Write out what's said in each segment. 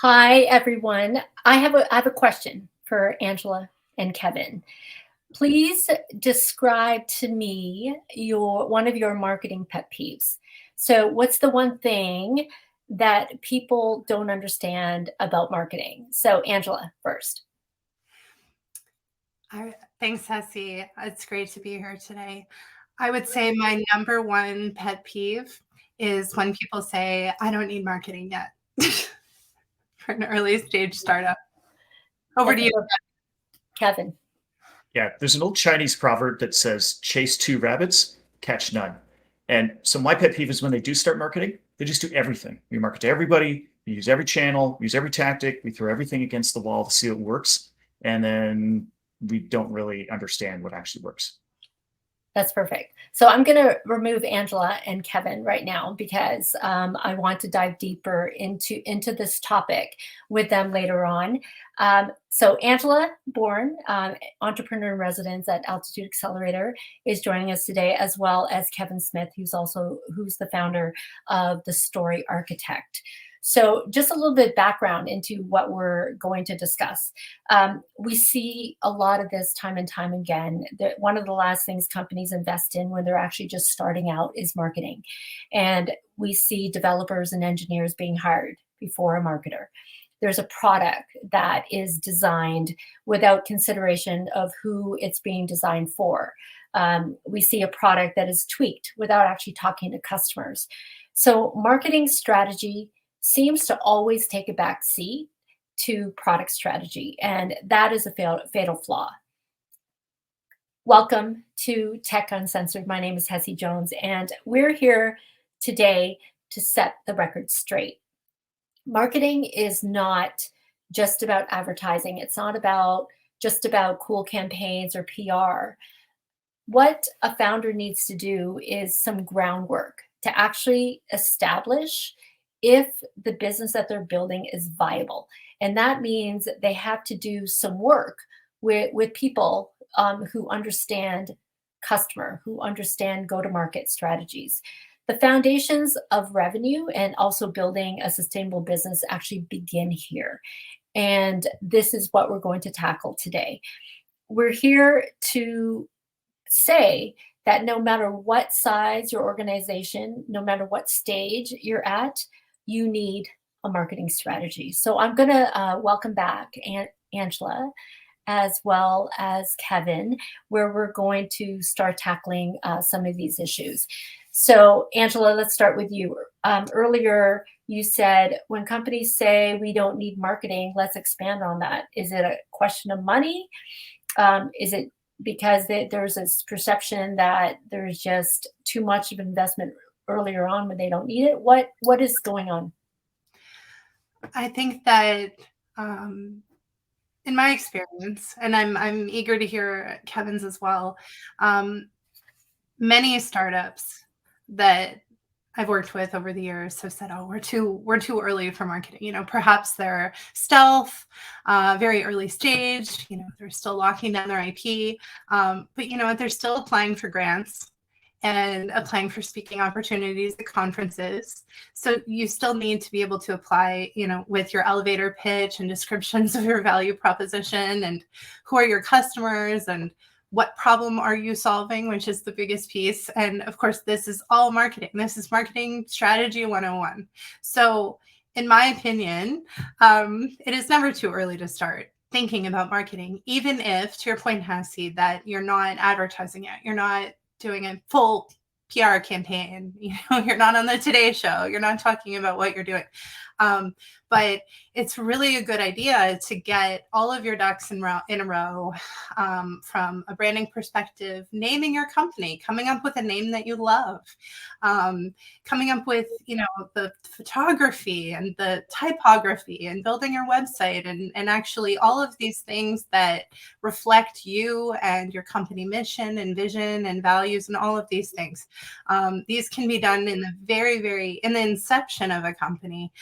Hi, everyone. I have a question for Angela and Kevin. Please describe to me your one of your marketing pet peeves. So, what's the one thing that people don't understand about marketing? So, Angela first. Thanks, Tessie. It's great to be here today. I would say my number one pet peeve is when people say, I don't need marketing yet for an early stage startup. Over That's to you. perfect. Kevin. Yeah, there's an old Chinese proverb that says, chase two rabbits, catch none. And so my pet peeve is when they do start marketing, they just do everything. We market to everybody, we use every channel, we use every tactic, we throw everything against the wall to see what works. And then we don't really understand what actually works. That's perfect. So I'm going to remove Angela and Kevin right now because I want to dive deeper into this topic with them later on. So Angela Bourne, entrepreneur in residence at Altitude Accelerator, is joining us today, as well as Kevin Smith, who's the founder of The Story Architect. So just a little bit background into what we're going to discuss. We see a lot of this time and time again. That one of the last things companies invest in when they're actually just starting out is marketing. And we see developers and engineers being hired before a marketer. There's a product that is designed without consideration of who it's being designed for. We see a product that is tweaked without actually talking to customers. So marketing strategy seems to always take a back seat to product strategy, and that is a fatal flaw. Welcome to Tech Uncensored. My name is Hessie Jones, and we're here today to set the record straight. Marketing is not just about advertising. It's not just about cool campaigns or PR. What a founder needs to do is some groundwork to actually establish if the business that they're building is viable. And that means they have to do some work with people who understand customer, who understand go-to-market strategies. The foundations of revenue and also building a sustainable business actually begin here. And this is what we're going to tackle today. We're here to say that no matter what size your organization, no matter what stage you're at, you need a marketing strategy. So I'm going to welcome back Angela as well as Kevin, where we're going to start tackling some of these issues. So Angela, let's start with you. Earlier, you said when companies say we don't need marketing, let's expand on that. Is it a question of money? Is it because there's this perception that there's just too much of investment earlier on when they don't need it? What is going on? I think that in my experience, and I'm eager to hear Kevin's as well, many startups that I've worked with over the years have said, "Oh, we're too early for marketing." Perhaps they're stealth, very early stage. They're still locking down their IP, but you know what? They're still applying for grants and applying for speaking opportunities at conferences. So you still need to be able to apply, with your elevator pitch and descriptions of your value proposition and who are your customers and what problem are you solving, which is the biggest piece. And of course, this is all marketing. This is marketing strategy 101. So in my opinion, it is never too early to start thinking about marketing, even if, to your point, Hassie, that you're not advertising it. You're not doing a full PR campaign. You're not on the Today Show. You're not talking about what you're doing. But it's really a good idea to get all of your ducks in a row from a branding perspective, naming your company, coming up with a name that you love, coming up with, the photography and the typography and building your website and actually all of these things that reflect you and your company mission and vision and values and all of these things. These can be done in the inception of a company.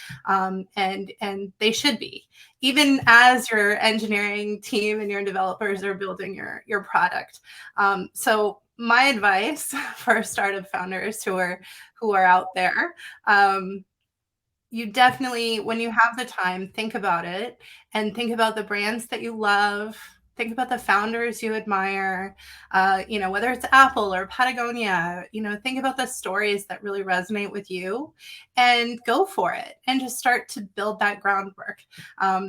And they should be, even as your engineering team and your developers are building your product. So my advice for startup founders who are out there, you definitely, when you have the time, think about it and think about the brands that you love. Think about the founders you admire, whether it's Apple or Patagonia, think about the stories that really resonate with you and go for it and just start to build that groundwork,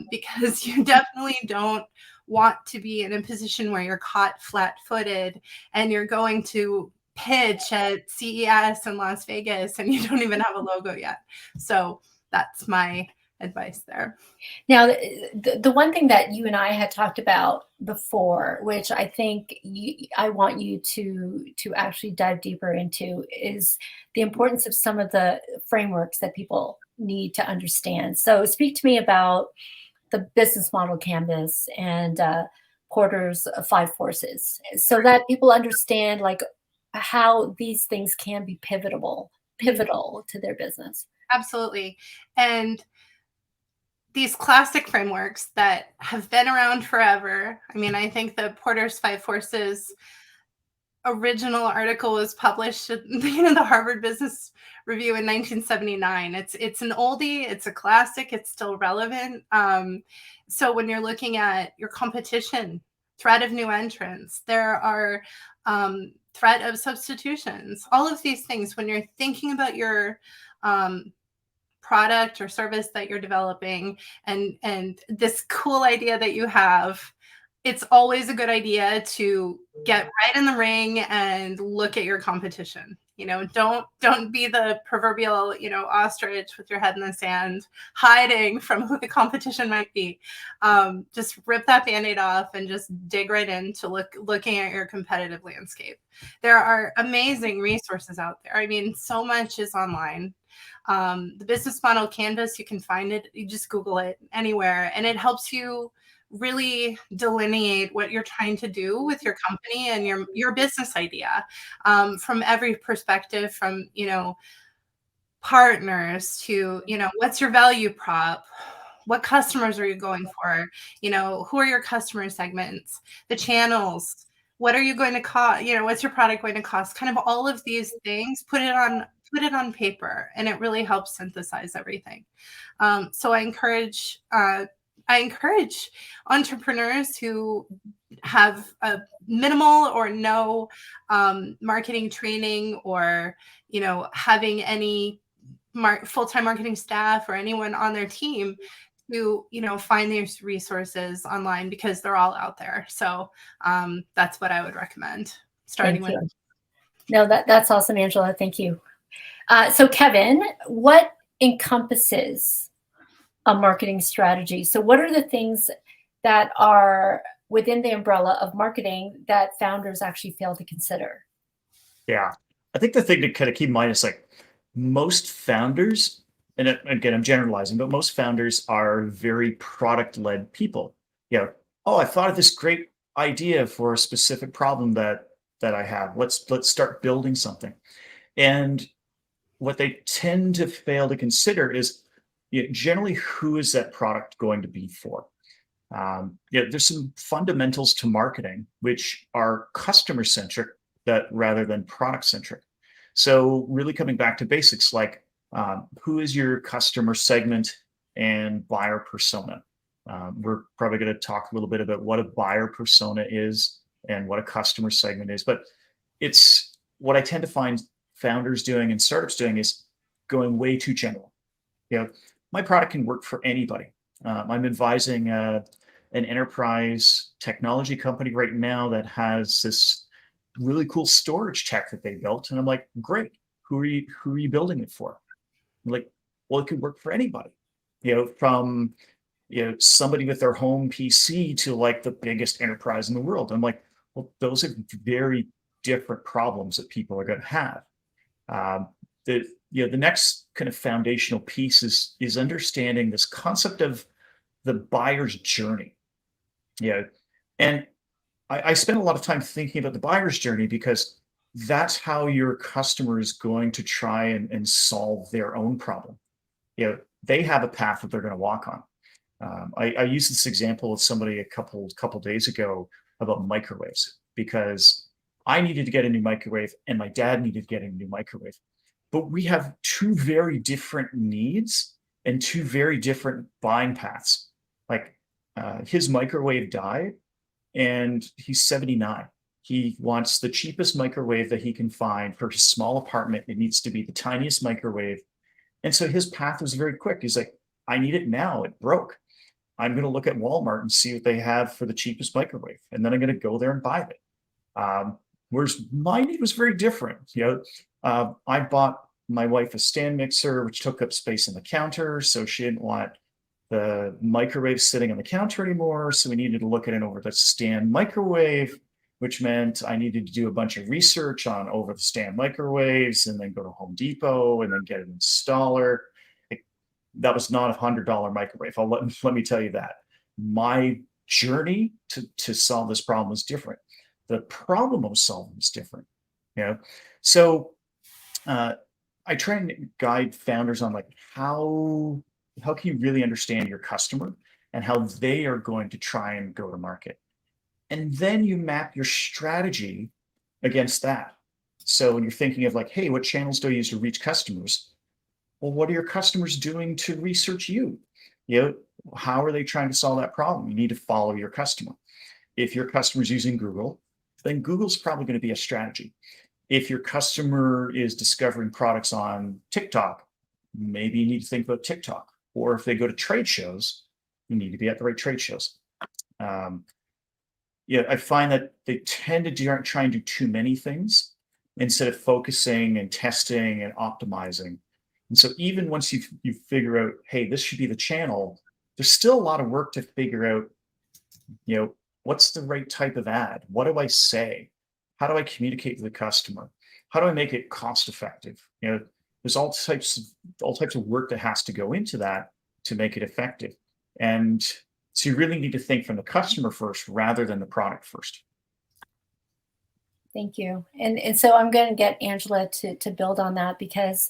because you definitely don't want to be in a position where you're caught flat-footed and you're going to pitch at CES in Las Vegas and you don't even have a logo yet. So that's my advice there. Now, the one thing that you and I had talked about before, which I think I want you to actually dive deeper into, is the importance of some of the frameworks that people need to understand. So speak to me about the business model canvas and Porter's 5 forces, so that people understand like how these things can be pivotal to their business. Absolutely. And these classic frameworks that have been around forever. I mean, I think the Porter's 5 forces original article was published at the Harvard Business Review in 1979. It's an oldie, it's a classic, it's still relevant. So when you're looking at your competition, threat of new entrants, there are threat of substitutions, all of these things, when you're thinking about your product or service that you're developing and this cool idea that you have, it's always a good idea to get right in the ring and look at your competition. Don't be the proverbial, ostrich with your head in the sand, hiding from who the competition might be. Just rip that Band-Aid off and just dig right into looking at your competitive landscape. There are amazing resources out there. I mean, so much is online. The business model canvas, you can find it. You just Google it anywhere, and it helps you really delineate what you're trying to do with your company and your business idea, from every perspective, from partners to what's your value prop, what customers are you going for, who are your customer segments, the channels, what are you going to cost, what's your product going to cost, kind of all of these things, put it on paper, and it really helps synthesize everything. So I encourage entrepreneurs who have a minimal or no marketing training, or having any full-time marketing staff or anyone on their team, to find these resources online, because they're all out there. So that's what I would recommend starting with. No, that's awesome, Angela. Thank you. So Kevin, what encompasses a marketing strategy? So what are the things that are within the umbrella of marketing that founders actually fail to consider? Yeah, I think the thing to kind of keep in mind is like most founders, and again, I'm generalizing, but most founders are very product-led people. Oh, I thought of this great idea for a specific problem that I have. Let's start building something. And what they tend to fail to consider is generally, who is that product going to be for? There's some fundamentals to marketing which are customer centric rather than product centric. So really coming back to basics, like who is your customer segment and buyer persona? We're probably going to talk a little bit about what a buyer persona is and what a customer segment is, but it's what I tend to find founders doing and startups doing is going way too general. My product can work for anybody. I'm advising an enterprise technology company right now that has this really cool storage tech that they built, and I'm like, great. Who are you building it for? I'm like, well, it could work for anybody. From somebody with their home PC to like the biggest enterprise in the world. I'm like, well, those are very different problems that people are going to have. The next kind of foundational piece is understanding this concept of the buyer's journey. And I spend a lot of time thinking about the buyer's journey, because that's how your customer is going to try and solve their own problem. They have a path that they're going to walk on. I used this example with somebody a couple days ago about microwaves, because I needed to get a new microwave and my dad needed to get a new microwave. But we have two very different needs and two very different buying paths. Like his microwave died, and he's 79. He wants the cheapest microwave that he can find for his small apartment. It needs to be the tiniest microwave. And so his path was very quick. He's like, I need it now. It broke. I'm going to look at Walmart and see what they have for the cheapest microwave. And then I'm going to go there and buy it. Whereas my need was very different. I bought my wife a stand mixer, which took up space on the counter. So she didn't want the microwave sitting on the counter anymore. So we needed to look at an over the stand microwave, which meant I needed to do a bunch of research on over the stand microwaves and then go to Home Depot and then get an installer. That was not $100 microwave. Let me tell you that. My journey to solve this problem was different. The problem I was solving was different. So I try and guide founders on like how can you really understand your customer and how they are going to try and go to market. And then you map your strategy against that. So when you're thinking of like, hey, what channels do I use to reach customers? Well, what are your customers doing to research you? How are they trying to solve that problem? You need to follow your customer. If your customer's using Google, then Google's probably going to be a strategy. If your customer is discovering products on TikTok, maybe you need to think about TikTok. Or if they go to trade shows, you need to be at the right trade shows. I find that they tend to try and do too many things instead of focusing and testing and optimizing. And so even once you figure out, hey, this should be the channel, there's still a lot of work to figure out, what's the right type of ad? What do I say? How do I communicate with the customer? How do I make it cost effective? There's all types of work that has to go into that to make it effective. And so you really need to think from the customer first rather than the product first. Thank you. And so I'm going to get Angela to build on that, because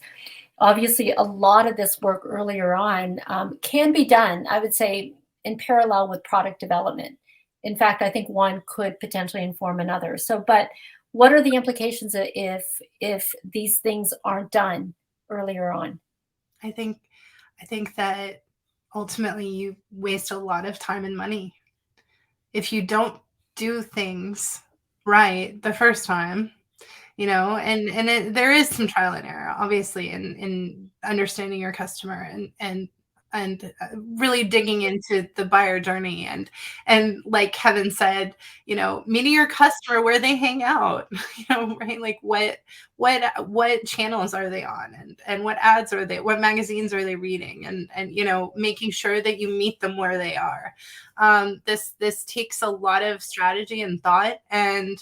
obviously a lot of this work earlier on can be done, I would say, in parallel with product development. In fact, I think one could potentially inform another. So, but what are the implications if these things aren't done earlier on? I think that ultimately you waste a lot of time and money if you don't do things right the first time. There is some trial and error, obviously, in understanding your customer and really digging into the buyer journey and like Kevin said, meeting your customer where they hang out, right? Like what channels are they on and what ads are what magazines are they reading and making sure that you meet them where they are. This takes a lot of strategy and thought and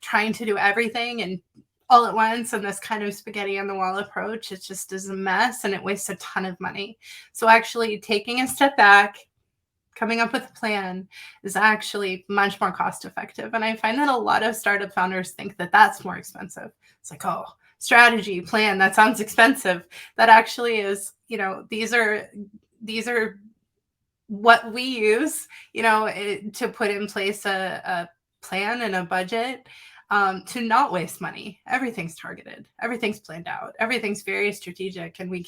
trying to do everything and all at once, and this kind of spaghetti on the wall approach, it just is a mess and it wastes a ton of money. So actually taking a step back, coming up with a plan is actually much more cost effective. And I find that a lot of startup founders think that that's more expensive. It's like, oh, strategy, plan, that sounds expensive. That actually is, these are what we use, to put in place a plan and a budget to not waste money. Everything's targeted, everything's planned out, everything's very strategic, and we,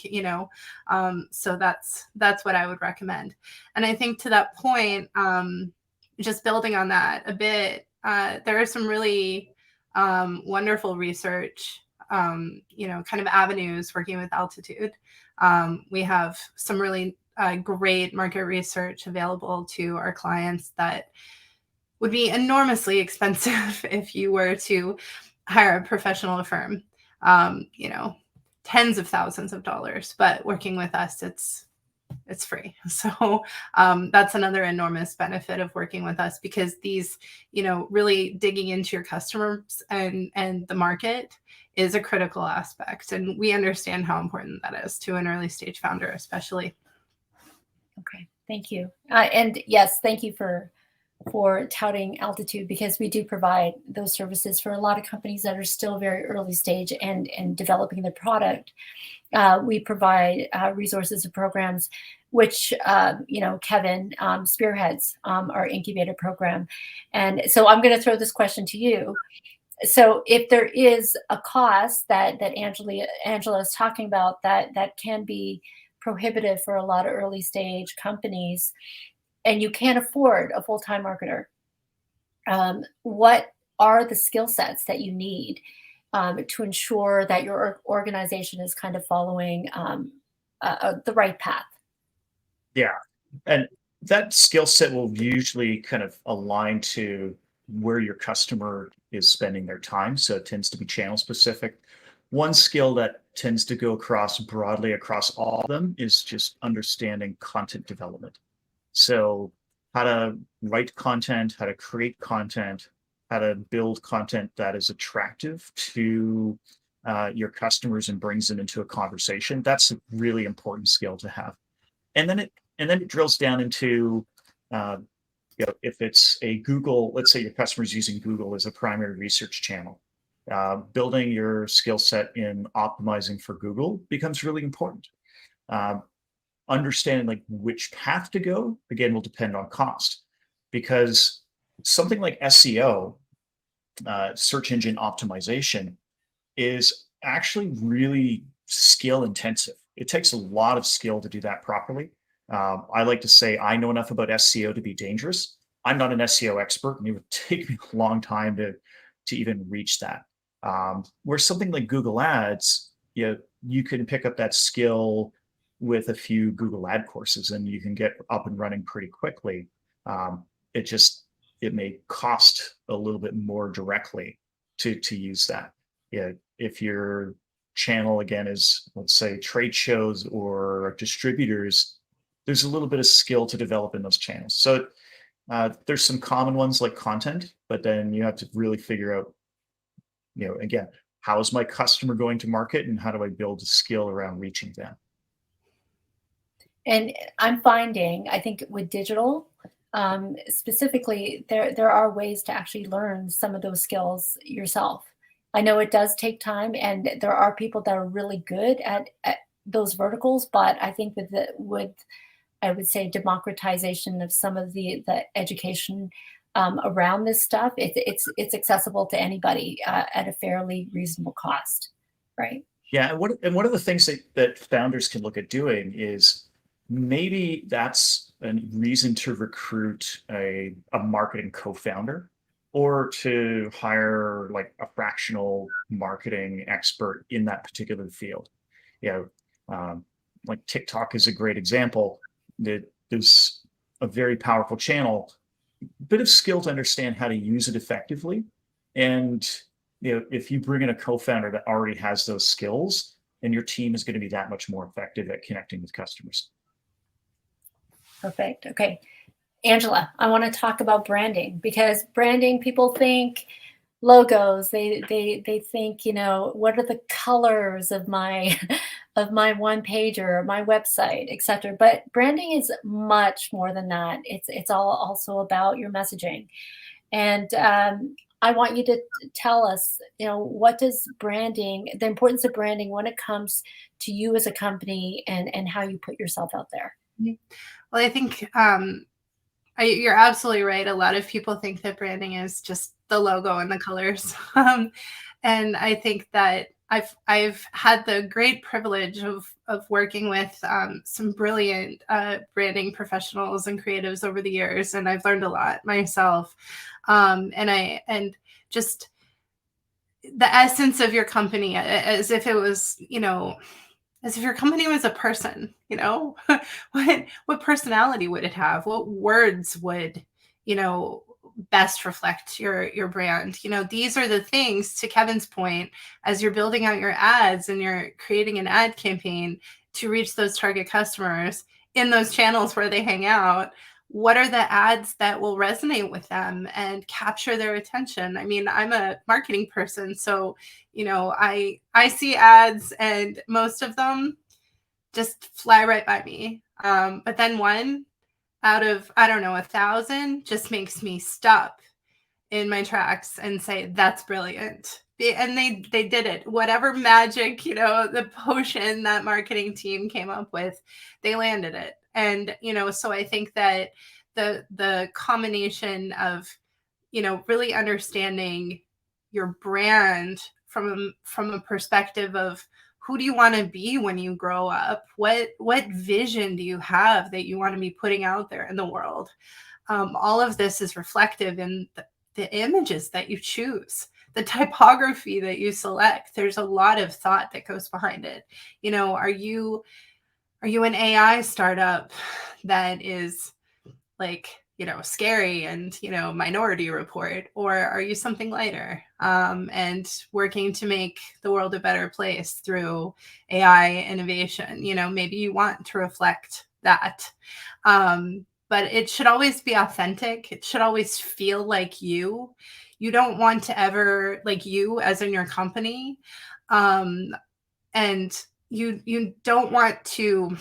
so that's what I would recommend. And I think to that point, just building on that a bit, there are some really wonderful research, kind of avenues working with Altitude. We have some really great market research available to our clients that would be enormously expensive if you were to hire a professional firm, tens of thousands of dollars, but working with us, it's free. So that's another enormous benefit of working with us, because these, really digging into your customers and the market is a critical aspect. And we understand how important that is to an early stage founder, especially. Okay, thank you. And yes, thank you for touting Altitude, because we do provide those services for a lot of companies that are still very early stage and developing the product. We provide resources and programs, which, Kevin spearheads our incubator program. And so I'm going to throw this question to you. So if there is a cost that Angela is talking about that can be prohibitive for a lot of early stage companies, and you can't afford a full-time marketer. What are the skill sets that you need to ensure that your organization is kind of following the right path? Yeah. And that skill set will usually kind of align to where your customer is spending their time. So it tends to be channel specific. One skill that tends to go across broadly across all of them is just understanding content development. So how to write content, how to create content, how to build content that is attractive to your customers and brings them into a conversation. That's a really important skill to have. And then it drills down into uh, if it's a Google, let's say your customer's using Google as a primary research channel. Building your skill set in optimizing for Google becomes really important. Um, Understanding like which path to go again will depend on cost, because something like SEO, search engine optimization, is actually really skill intensive. It takes a lot of skill to do that properly. I like to say I know enough about SEO to be dangerous. I'm not an SEO expert, and it would take me a long time to even reach that. Where something like Google Ads, you can pick up that skill with a few Google Ad courses, and you can get up and running pretty quickly. Um, it just it may cost a little bit more directly to use that. Yeah, if your channel again is, let's say, trade shows or distributors, there's a little bit of skill to develop in those channels. So there's some common ones like content, but then you have to really figure out, again, how is my customer going to market and how do I build a skill around reaching them? And I'm finding, I think with digital, specifically, there are ways to actually learn some of those skills yourself. I know it does take time, and there are people that are really good at those verticals, but I think with I would say democratization of some of the education around this stuff, it's accessible to anybody at a fairly reasonable cost, right? Yeah, and one of the things that founders can look at doing is maybe that's a reason to recruit a marketing co-founder, or to hire like a fractional marketing expert in that particular field. You like TikTok is a great example. That there's a very powerful channel, bit of skill to understand how to use it effectively. And if you bring in a co-founder that already has those skills, then your team is going to be that much more effective at connecting with customers. Perfect. Okay. Angela, I want to talk about branding, because branding, people think logos, they think, what are the colors of my of my one pager, my website, etc. But branding is much more than that. It's all also about your messaging. And I want you to tell us, what does branding, the importance of branding when it comes to you as a company, and how you put yourself out there. Well, I think you're absolutely right. A lot of people think that branding is just the logo and the colors. And I think that I've had the great privilege of working with some brilliant branding professionals and creatives over the years, and I've learned a lot myself. And just the essence of your company, as if it was, as if your company was a person, what personality would it have? What words would, best reflect your brand? These are the things, to Kevin's point, as you're building out your ads and you're creating an ad campaign to reach those target customers in those channels where they hang out. What are the ads that will resonate with them and capture their attention? I mean, I'm a marketing person, so I see ads and most of them just fly right by me. But then one out of, I don't know, 1,000 just makes me stop in my tracks and say, that's brilliant. And they did it. Whatever magic, the potion that marketing team came up with, they landed it. And, so I think that the combination of, really understanding your brand from a perspective of who do you want to be when you grow up? What vision do you have that you want to be putting out there in the world? All of this is reflective in the images that you choose, the typography that you select. There's a lot of thought that goes behind it. You know, are you an AI startup that is like, you know, scary and, you know, Minority Report, or are you something lighter and working to make the world a better place through AI innovation? You know, maybe you want to reflect that. But it should always be authentic. It should always feel like you. You don't want to ever, like you as in your company. And you don't want to,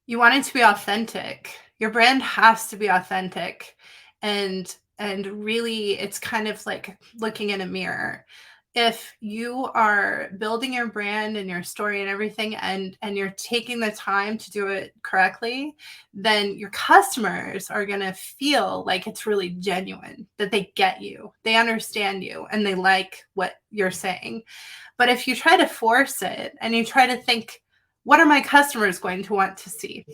you want it to be authentic. Your brand has to be authentic. And really it's kind of like looking in a mirror. If you are building your brand and your story and everything, and you're taking the time to do it correctly, then your customers are going to feel like it's really genuine, that they get you, they understand you, and they like what you're saying. But if you try to force it and you try to think, what are my customers going to want to see?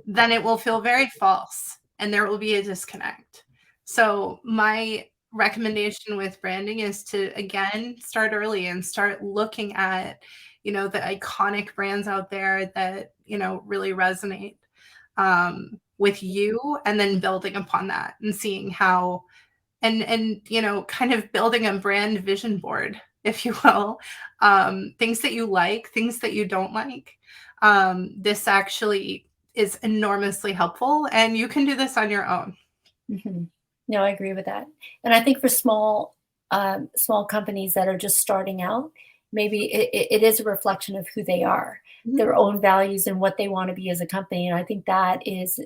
Then it will feel very false and there will be a disconnect. So my recommendation with branding is to, again, start early and start looking at, you know, the iconic brands out there that, you know, really resonate with you, and then building upon that and seeing how, and you know, kind of building a brand vision board, if you will, things that you like, things that you don't like. This actually is enormously helpful, and you can do this on your own. Mm-hmm. No, I agree with that. And I think for small companies that are just starting out, maybe it is a reflection of who they are, their own values, and what they want to be as a company. And I think that is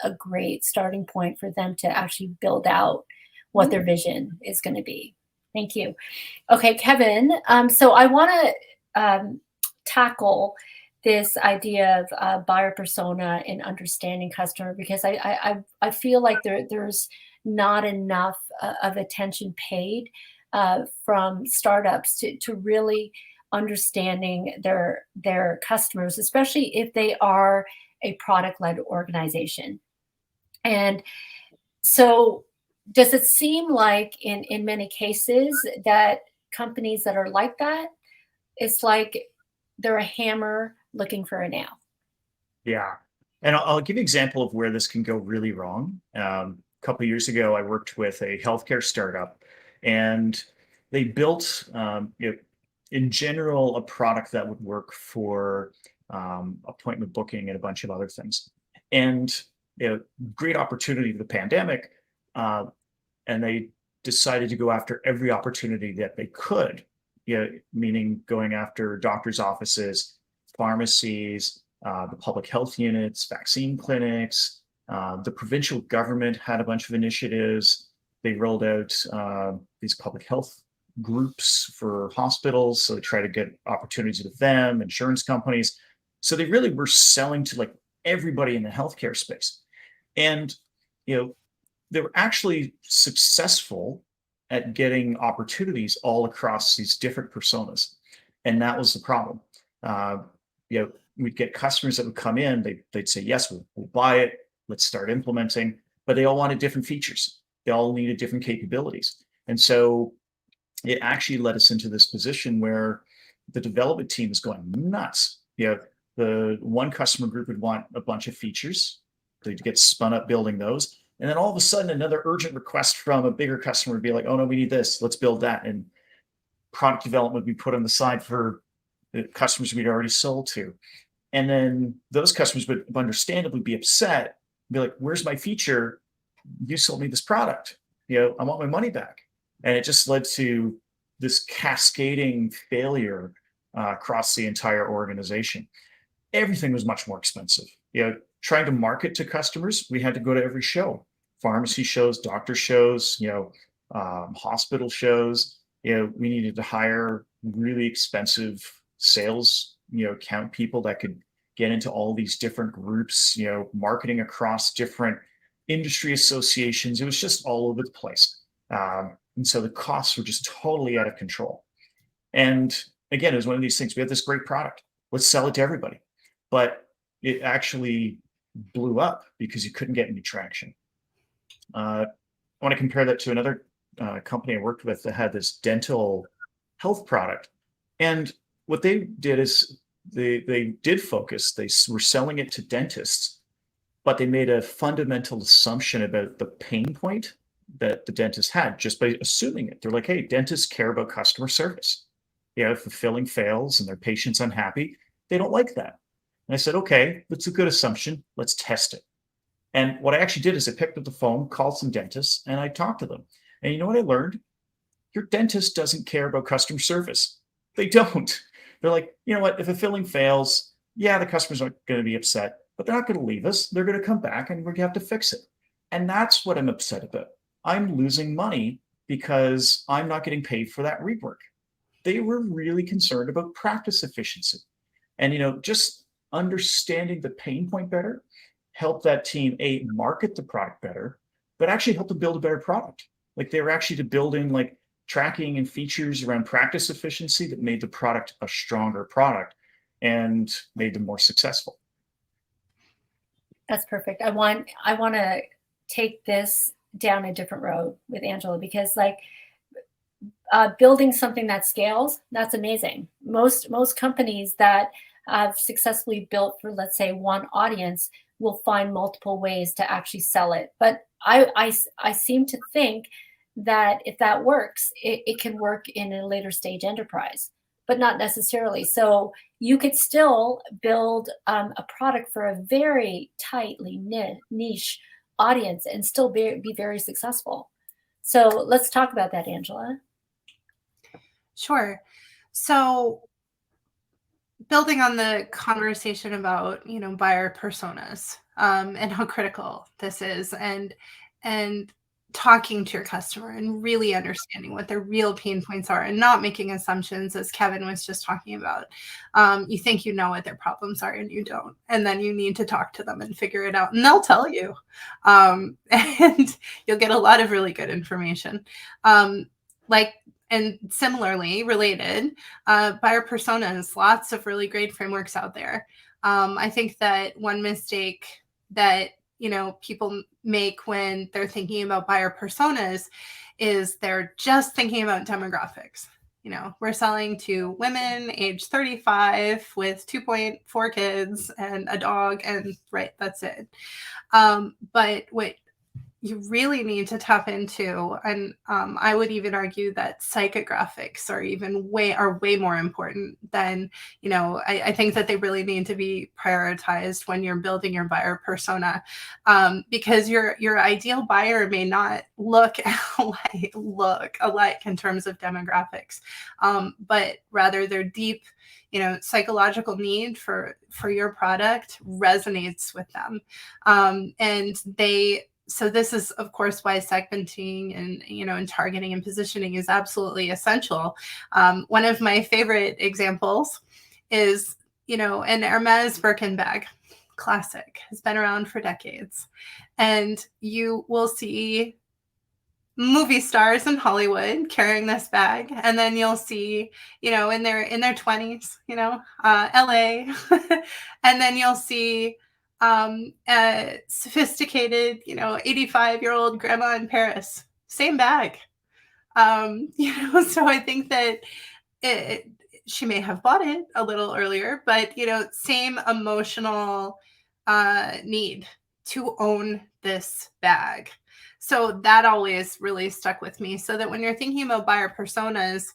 a great starting point for them to actually build out what their vision is going to be. Thank you. Okay, Kevin. So I want to tackle this idea of buyer persona and understanding customer, because I feel like there's not enough of attention paid from startups to really understanding their customers, especially if they are a product-led organization. And so does it seem like in many cases that companies that are like that, it's like they're a hammer looking for a nail? Yeah. And I'll give you an example of where this can go really wrong. A couple of years ago, I worked with a healthcare startup, and they built, in general, a product that would work for appointment booking and a bunch of other things. And great opportunity to the pandemic, and they decided to go after every opportunity that they could. Meaning going after doctors' offices, pharmacies, the public health units, vaccine clinics. The provincial government had a bunch of initiatives. They rolled out these public health groups for hospitals, so they try to get opportunities with them, insurance companies. So they really were selling to like everybody in the healthcare space. And they were actually successful at getting opportunities all across these different personas. And that was the problem. We'd get customers that would come in, they'd say, yes, we'll buy it, let's start implementing, but they all wanted different features. They all needed different capabilities. And so it actually led us into this position where the development team is going nuts. The one customer group would want a bunch of features. They'd get spun up building those. And then all of a sudden, another urgent request from a bigger customer would be like, oh no, we need this, let's build that. And product development would be put on the side for the customers we'd already sold to. And then those customers would understandably be upset, be like, where's my feature? You sold me this product. I want my money back. And it just led to this cascading failure across the entire organization. Everything was much more expensive. Trying to market to customers, we had to go to every show, pharmacy shows, doctor shows, hospital shows. We needed to hire really expensive sales, account people that could get into all these different groups, marketing across different industry associations. It was just all over the place. And so the costs were just totally out of control. And again, it was one of these things. We had this great product. Let's sell it to everybody. But it actually blew up because you couldn't get any traction. I want to compare that to another company I worked with that had this dental health product. And what they did is they did focus. They were selling it to dentists, but they made a fundamental assumption about the pain point that the dentist had just by assuming it. They're like, hey, dentists care about customer service. If the filling fails and their patient's unhappy, they don't like that. And I said, okay, that's a good assumption. Let's test it. And what I actually did is I picked up the phone, called some dentists, and I talked to them. And you know what I learned? Your dentist doesn't care about customer service. They don't. They're like, you know what? If a filling fails, yeah, the customers aren't going to be upset, but they're not going to leave us. They're going to come back and we're going to have to fix it. And that's what I'm upset about. I'm losing money because I'm not getting paid for that rework. They were really concerned about practice efficiency. And, just understanding the pain point better help that team, market the product better, but actually help them build a better product. Like they were actually to build in like tracking and features around practice efficiency that made the product a stronger product and made them more successful. That's perfect. I want to take this down a different road with Angela, because building something that scales, that's amazing. Most companies that have successfully built for, let's say, one audience will find multiple ways to actually sell it. But I seem to think that if that works, it can work in a later stage enterprise, but not necessarily. So you could still build a product for a very tightly niche audience and still be very successful. So let's talk about that, Angela. Sure. So building on the conversation about, buyer personas, and how critical this is, and talking to your customer and really understanding what their real pain points are and not making assumptions, as Kevin was just talking about. You think you know what their problems are and you don't. And then you need to talk to them and figure it out, and they'll tell you. And you'll get a lot of really good information. And similarly related, buyer personas, lots of really great frameworks out there. I think that one mistake that people make when they're thinking about buyer personas is they're just thinking about demographics. We're selling to women age 35 with 2.4 kids and a dog, and right, that's it. But what you really need to tap into, and I would even argue that psychographics are way more important than, I think that they really need to be prioritized when you're building your buyer persona, because your ideal buyer may not look alike in terms of demographics, but rather their deep psychological need for your product resonates with them, so this is, of course, why segmenting and targeting and positioning is absolutely essential. One of my favorite examples is, an Hermes Birkin bag, classic, has been around for decades. And you will see movie stars in Hollywood carrying this bag, and then you'll see, in their 20s, LA, and then you'll see a sophisticated, 85-year-old grandma in Paris, same bag. So I think that she may have bought it a little earlier, but, same emotional need to own this bag. So that always really stuck with me. So that when you're thinking about buyer personas,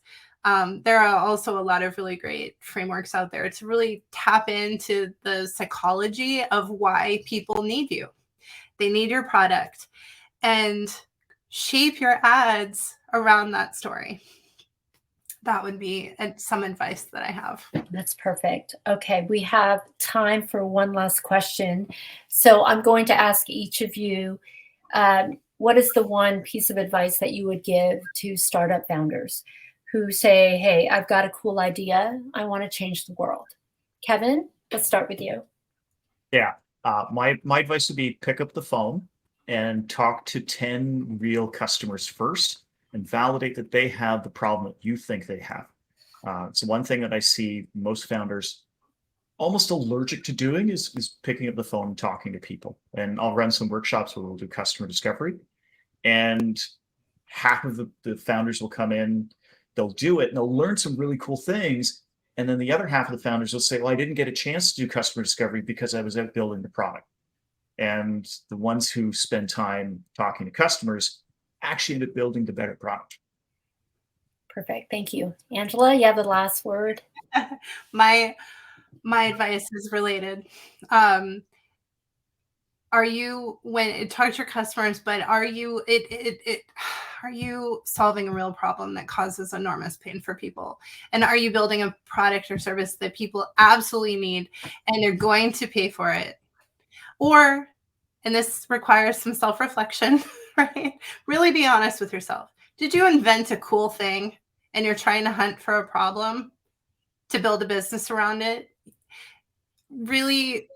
there are also a lot of really great frameworks out there to really tap into the psychology of why people need you. They need your product, and shape your ads around that story. That would be some advice that I have. That's perfect. Okay, we have time for one last question. So I'm going to ask each of you, what is the one piece of advice that you would give to startup founders who say, hey, I've got a cool idea. I want to change the world. Kevin, let's start with you. Yeah. My advice would be pick up the phone and talk to 10 real customers first and validate that they have the problem that you think they have. It's one thing that I see most founders almost allergic to doing is picking up the phone and talking to people. And I'll run some workshops where we'll do customer discovery, and half of the founders will come in, they'll do it, and they'll learn some really cool things. And then the other half of the founders will say, well, I didn't get a chance to do customer discovery because I was out building the product. And the ones who spend time talking to customers actually end up building the better product. Perfect. Thank you. Angela, you have the last word. My advice is related. Are you, when talk to your customers, but are you solving a real problem that causes enormous pain for people? And are you building a product or service that people absolutely need and they're going to pay for it? Or, and this requires some self-reflection, right? Really be honest with yourself. Did you invent a cool thing and you're trying to hunt for a problem to build a business around it? Really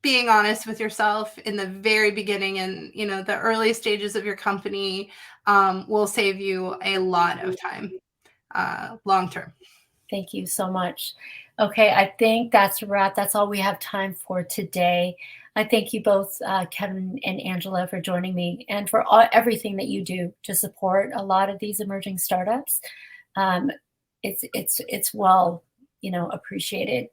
being honest with yourself in the very beginning and, you know, the early stages of your company will save you a lot of time long term. Thank you so much. Okay, I think that's a wrap. That's all we have time for today. I thank you both, Kevin and Angela, for joining me and for everything that you do to support a lot of these emerging startups. It's well, appreciated.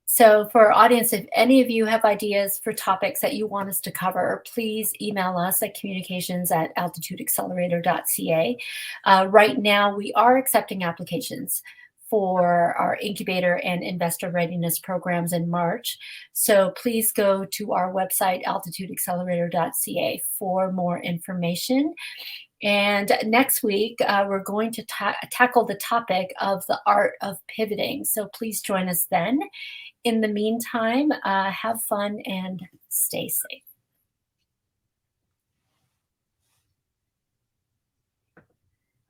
So for our audience, if any of you have ideas for topics that you want us to cover, please email us at communications@altitudeaccelerator.ca. Right now, we are accepting applications for our incubator and investor readiness programs in March. So please go to our website, altitudeaccelerator.ca, for more information. And next week, we're going to tackle the topic of the art of pivoting. So please join us then. In the meantime, have fun and stay safe.